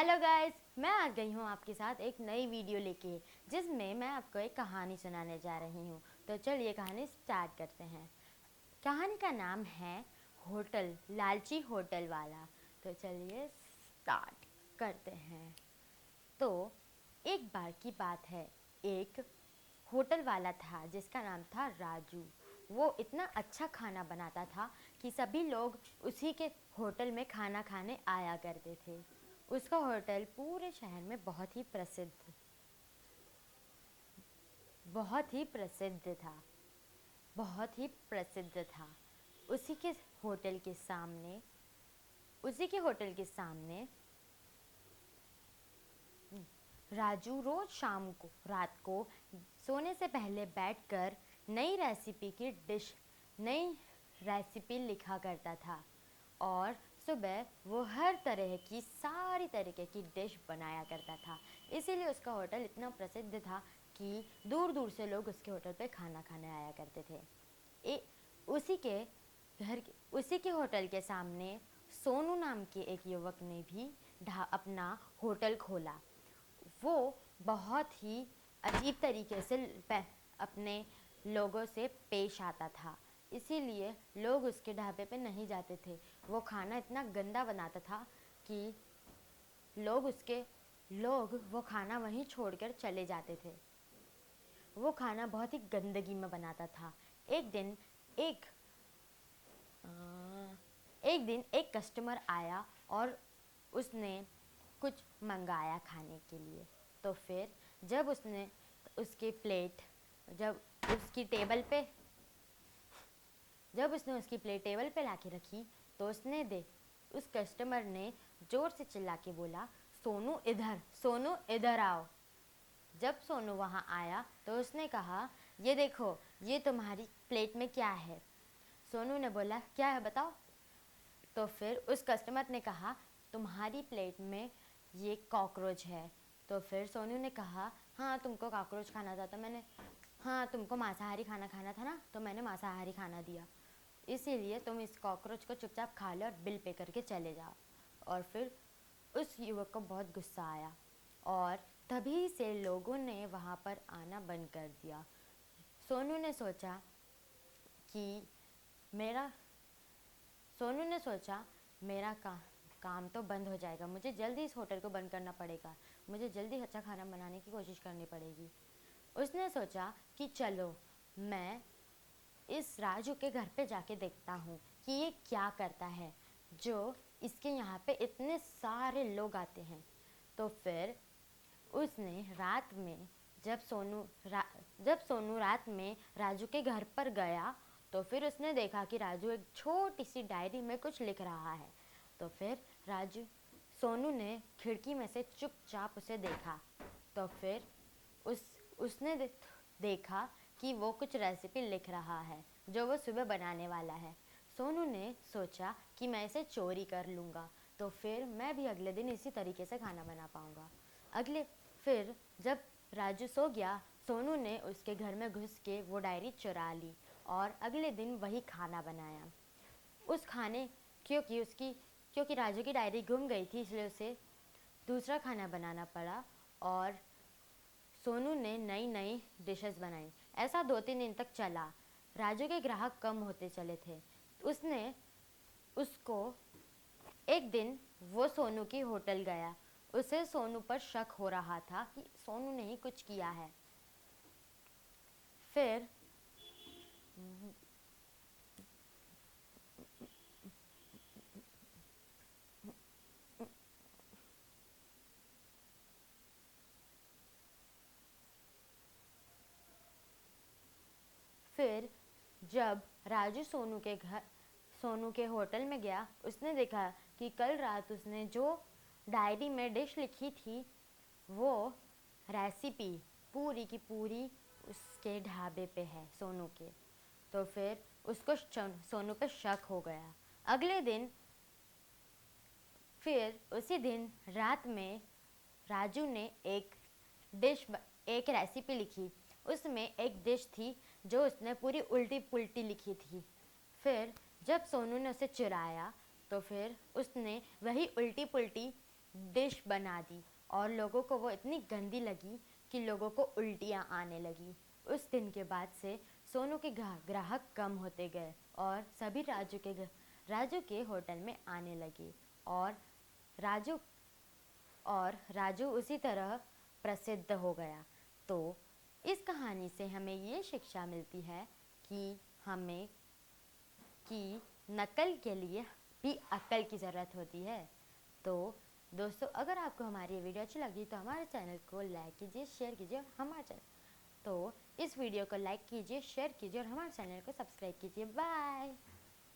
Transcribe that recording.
Hello guys, मैं आ गई हूँ आपके साथ एक नई वीडियो लेके जिसमें मैं आपको एक कहानी सुनाने जा रही हूँ। तो चलिए कहानी स्टार्ट करते हैं। कहानी का नाम है होटल लालची होटल वाला। तो चलिए स्टार्ट करते हैं। तो एक बार की बात है, एक होटल वाला था जिसका नाम था राजू। वो इतना अच्छा खाना बनाता था कि सभी लोग उसी के होटल में खाना खाने आया करते थे। उसका होटल पूरे शहर में बहुत ही प्रसिद्ध था। बहुत ही प्रसिद्ध था। उसी के होटल के सामने उसी के होटल के सामने राजू रोज शाम को रात को सोने से पहले बैठकर नई रेसिपी लिखा करता था। और सुबह वो हर तरह की सारी तरीके की डिश बनाया करता था। इसीलिए उसका होटल इतना प्रसिद्ध था कि दूर दूर से लोग उसके होटल पे खाना खाने आया करते थे। ए, उसी के उसी के होटल के सामने सोनू नाम के एक युवक ने भी अपना होटल खोला। वो बहुत ही अजीब तरीके से अपने लोगों से पेश आता था। इसीलिए लोग उसके ढाबे पे नहीं जाते थे। वो खाना इतना गंदा बनाता था कि लोग वो खाना वहीं छोड़कर चले जाते थे। वो खाना बहुत ही गंदगी में बनाता था। एक दिन एक एक दिन एक कस्टमर आया और उसने कुछ मंगाया खाने के लिए। तो फिर जब उसने उसकी प्लेट जब उसकी टेबल पे जब उसने उसकी प्लेट टेबल पे लाके रखी तो उस कस्टमर ने जोर से चिल्ला के बोला, सोनू इधर आओ। जब सोनू वहाँ आया तो उसने कहा, ये देखो, ये तुम्हारी प्लेट में क्या है। सोनू ने बोला, क्या है बताओ। तो फिर उस कस्टमर ने कहा, तुम्हारी प्लेट में ये कॉकरोच है। तो फिर सोनू ने कहा, हाँ तुमको कॉकरोच खाना था तो मैंने हाँ तुमको मांसाहारी खाना खाना था ना, तो मैंने मांसाहारी खाना दिया। इसीलिए तुम इस कॉकरोच को चुपचाप खा लो और बिल पे करके चले जाओ। और फिर उस युवक को बहुत गुस्सा आया और तभी से लोगों ने वहाँ पर आना बंद कर दिया। सोनू ने सोचा कि मेरा सोनू ने सोचा मेरा काम तो बंद हो जाएगा, मुझे जल्दी इस होटल को बंद करना पड़ेगा, मुझे जल्दी अच्छा खाना बनाने की कोशिश करनी पड़ेगी। उसने सोचा कि चलो मैं इस राजू के घर पे जाके देखता हूँ कि ये क्या करता है जो इसके यहाँ पे इतने सारे लोग आते हैं। तो फिर उसने रात में जब सोनू रात में राजू के घर पर गया तो फिर उसने देखा कि राजू एक छोटी सी डायरी में कुछ लिख रहा है। तो फिर सोनू ने खिड़की में से चुपचाप उसे देखा। तो फिर उसने देखा कि वो कुछ रेसिपी लिख रहा है जो वो सुबह बनाने वाला है। सोनू ने सोचा कि मैं इसे चोरी कर लूँगा, तो फिर मैं भी अगले दिन इसी तरीके से खाना बना पाऊँगा। फिर जब राजू सो गया, सोनू ने उसके घर में घुस के वो डायरी चुरा ली और अगले दिन वही खाना बनाया। उस खाने क्योंकि राजू की डायरी गुम गई थी, इसलिए उसे दूसरा खाना बनाना पड़ा और सोनू ने नई नई डिशेस बनाई। ऐसा 2-3 दिन तक चला। राजू के ग्राहक कम होते चले थे। उसने उसको एक दिन वो सोनू की होटल गया। उसे सोनू पर शक हो रहा था कि सोनू ने ही कुछ किया है। फिर फिर जब राजू सोनू के होटल में गया, उसने देखा कि कल रात उसने जो डायरी में डिश लिखी थी वो रेसिपी पूरी की पूरी उसके ढाबे पे है, सोनू के। तो फिर उसको सोनू पे शक हो गया। अगले दिन फिर उसी दिन रात में राजू ने एक रेसिपी लिखी। उसमें एक डिश थी जो उसने पूरी उल्टी पुल्टी लिखी थी। फिर जब सोनू ने उसे चुराया तो फिर उसने वही उल्टी पुल्टी डिश बना दी और लोगों को वो इतनी गंदी लगी कि लोगों को उल्टियाँ आने लगी। उस दिन के बाद से सोनू के ग्राहक कम होते गए और सभी राजू के होटल में आने लगे और राजू राजू उसी तरह प्रसिद्ध हो गया। तो इस कहानी से हमें ये शिक्षा मिलती है कि हमें कि नकल के लिए भी अक्ल की ज़रूरत होती है। तो दोस्तों, अगर आपको हमारी ये वीडियो अच्छी लगी तो हमारे चैनल को लाइक कीजिए, शेयर कीजिए और हमारे चैनल तो इस वीडियो को लाइक कीजिए, शेयर कीजिए और हमारे चैनल को सब्सक्राइब कीजिए। बाय।